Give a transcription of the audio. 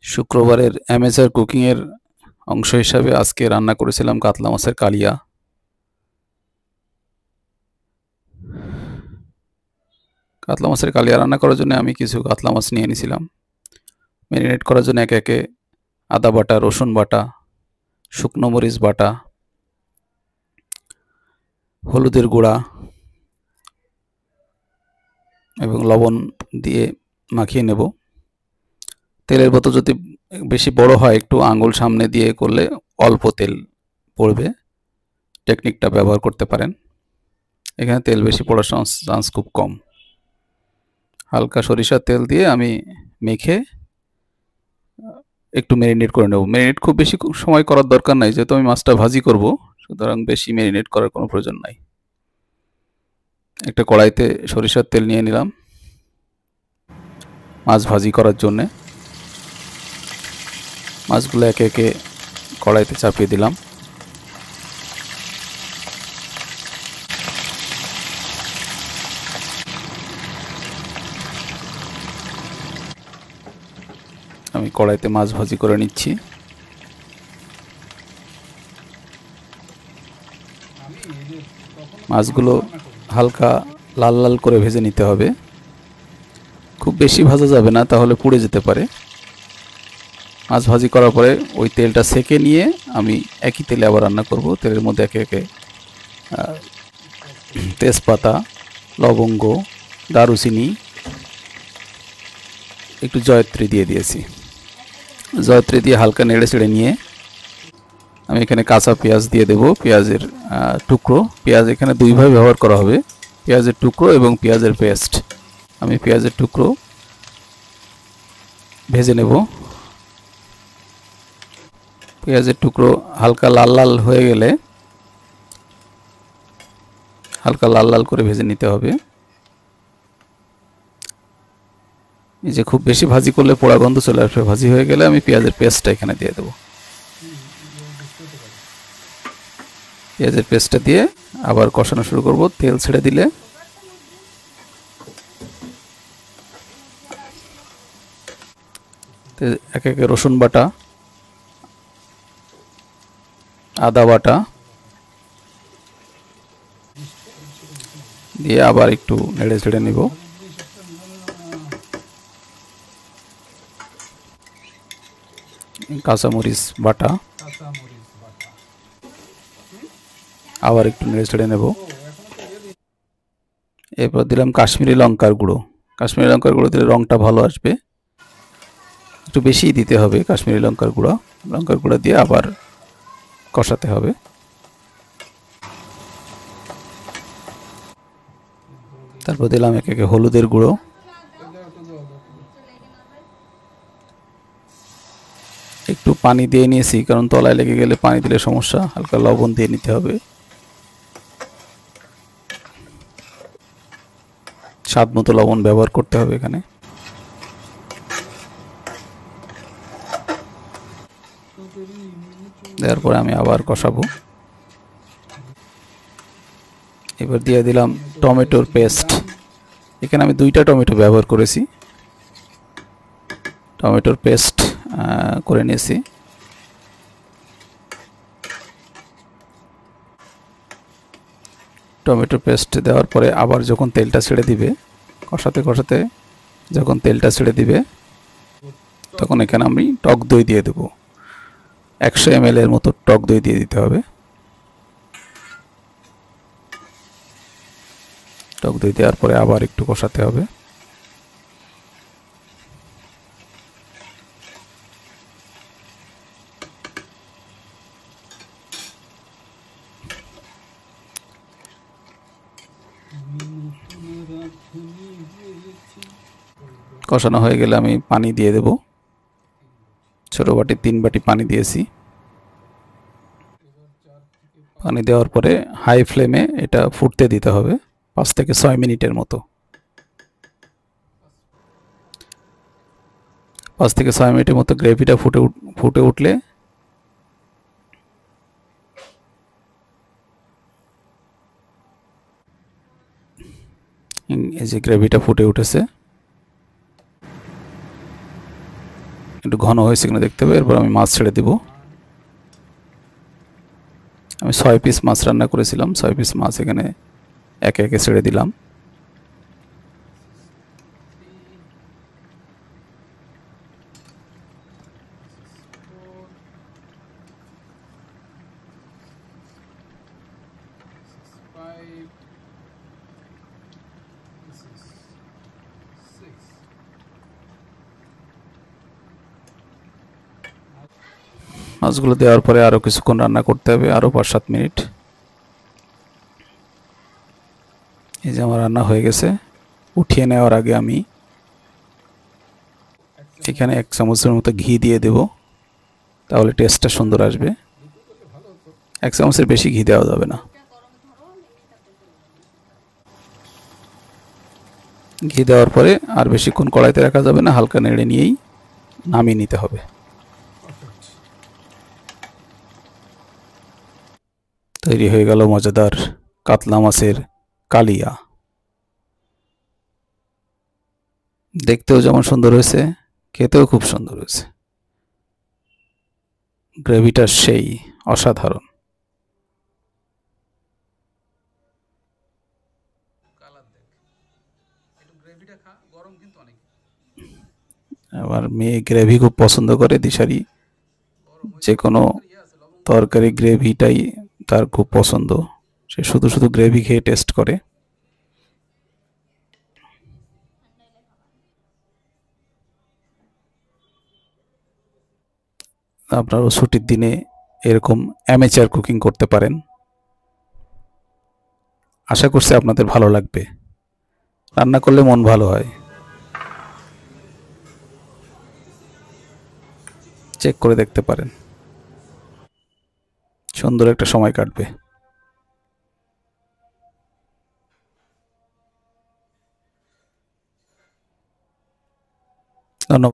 শুক্রবারের amateur cooking এর অংশ হিসাবে আজকে রান্না করেছিলাম কাতলা মাছের কালিয়া। কাতলা মাছের কালিয়া রান্না করার জন্য আমি কিছু কাতলা মাছ নিয়ে নিয়েছিলাম। ম্যারিনেট করার জন্য একে একে আদা বাটা, রসুন বাটা, শুকনো মরিচ বাটা, হলুদের গুঁড়া এবং লবণ দিয়ে মাখিয়ে নেব। তেলের বোতল যদি বেশি বড় হয় একটু আঙুল সামনে দিয়ে করলে অল্প তেল পড়বে, টেকনিকটা ব্যবহার করতে পারেন। এখানে তেল বেশি পড়ার চান্স খুব কম। হালকা সরিষার তেল দিয়ে আমি মেখে একটু ম্যারিনেট করে নেব। ম্যারিনেট খুব বেশি সময় করার দরকার নাই, যেহেতু আমি মাছটা ভাজি করব, সুতরাং বেশি ম্যারিনেট করার কোনো প্রয়োজন নাই। একটা কড়াইতে সরিষার তেল নিয়ে নিলাম মাছ ভাজি করার জন্যে। মাছগুলো একে একে কড়াইতে চাপিয়ে দিলাম। আমি কড়াইতে মাছ ভাজি করে নিচ্ছি। মাছগুলো হালকা লাল লাল করে ভেজে নিতে হবে, খুব বেশি ভাজা যাবে না, তাহলে পুড়ে যেতে পারে। মাছ ভাজি করার পরে ওই তেলটা সেকে নিয়ে আমি একই তেলে আবার রান্না করব। তেলের মধ্যে একে একে তেজপাতা, লবঙ্গ, দারুচিনি, একটু জয়ত্রী দিয়ে দিয়েছি। জয়ত্রী দিয়ে হালকা নেড়ে চেড়ে নিয়ে আমি এখানে কাঁচা পেঁয়াজ দিয়ে দেব, পেঁয়াজের টুকরো। পেঁয়াজ এখানে দুইভাবে ব্যবহার করা হবে, পেঁয়াজের টুকরো এবং পেঁয়াজের পেস্ট। আমি পেঁয়াজের টুকরো ভেজে নেব। পেঁয়াজের টুকরো হালকা লাল লাল হয়ে গেলে হালকা লাল লাল করে ভেজে নিতে হবে। এই যে খুব বেশি ভাজি করলে পোড়া গন্ধ চলে আসবে। ভাজি হয়ে গেলে আমি পেঁয়াজের পেস্টটা এখানে দিয়ে দেব। পেঁয়াজের পেস্টটা দিয়ে আবার কষানো শুরু করব। তেল ছেড়ে দিলে একে একে রসুন বাটা, আদা বাটা দিয়ে আবার একটু নেড়ে ছেড়ে নিব। কাঁচামরিচ বাটা আবার একটু নেড়ে ছেড়ে নেব। এরপর দিলাম কাশ্মীরি লঙ্কার গুঁড়ো। কাশ্মীরি লঙ্কার গুঁড়ো দিলে রঙটা ভালো আসবে, একটু বেশিই দিতে হবে কাশ্মীরি লঙ্কার গুঁড়ো। লঙ্কার গুঁড়ো দিয়ে আবার কষাতে হবে। তারপর দিলাম একে একে হলুদের গুঁড়ো, একটু পানি দিয়ে নিয়েছি কারণ তলায় লেগে গেলে পানি দিলে সমস্যা। হালকা লবণ দিয়ে নিতে হবে, স্বাদ মতো লবণ ব্যবহার করতে হবে এখানে। দেওয়ার পরে আমি আবার কষাবো। এবার দিয়ে দিলাম টমেটোর পেস্ট। এখানে আমি 2টা টমেটো ব্যবহার করেছি, টমেটোর পেস্ট করে নিয়েছি। টমেটো পেস্ট দেওয়ার পরে আবার যখন তেলটা ছেড়ে দিবে, কষাতে কষাতে যখন তেলটা ছেড়ে দিবে, তখন এখানে আমি টক দই দিয়ে দেব। 100 ml এর মতো টক দই দিয়ে দিতে হবে। টক দই দেওয়ার পরে আবার একটু কষাতে হবে। কষানো হয়ে গেলে আমি পানি দিয়ে দেব। ছোট বাটি 3 বাটি পানি দিয়েছি। পানি দেওয়ার পরে হাই ফ্লেমে এটা ফুটতে দিতে হবে 5 থেকে 6 মিনিটের মতো। 5 থেকে 6 মিনিটের মতো গ্রেভিটা ফুটে উঠলে এই যে গ্রেভিটা ফুটে উঠেছে, একটু ঘন হয়েছে কিনা দেখতে হবে। এরপর আমি মাছ ছেড়ে দেব। আমি 6 পিস মাছ রান্না করেছিলাম, 6 পিস মাছ এখানে একে একে ছেড়ে দিলাম। মাছগুলো দেওয়ার পরে আরও কিছুক্ষণ রান্না করতে হবে, আরও 5-7 মিনিট। এই যে আমার রান্না হয়ে গেছে। উঠিয়ে নেওয়ার আগে আমি এখানে 1 চামচের মতো ঘি দিয়ে দেব, তাহলে টেস্টটা সুন্দর আসবে। 1 চামচের বেশি ঘি দেওয়া যাবে না। ঘি দেওয়ার পরে আর বেশিক্ষণ কড়াইতে রাখা যাবে না, হালকা নেড়ে নিয়েই নামিয়ে নিতে হবে। তৈরি হয়ে গেল মজাদার কাতলা মাছের কালিয়া। দেখতেও যেমন সুন্দর হয়েছে, খেতেও খুব সুন্দর হয়েছে। গ্রেভিটা সেই অসাধারণ। আবার মেয়ে গ্রেভি খুব পছন্দ করে, দিশারি যে কোনো তরকারি গ্রেভিটাই তার খুব পছন্দ। সে শুধু শুধু গ্রেভি খেয়ে টেস্ট করে। আপনারাও ছুটির দিনে এরকম অ্যামেচার কুকিং করতে পারেন। আশা করছি আপনাদের ভালো লাগবে। রান্না করলে মন ভালো হয়। চেক করে দেখতে পারেন, সুন্দর একটা সময় কাটবে। ধন্যবাদ।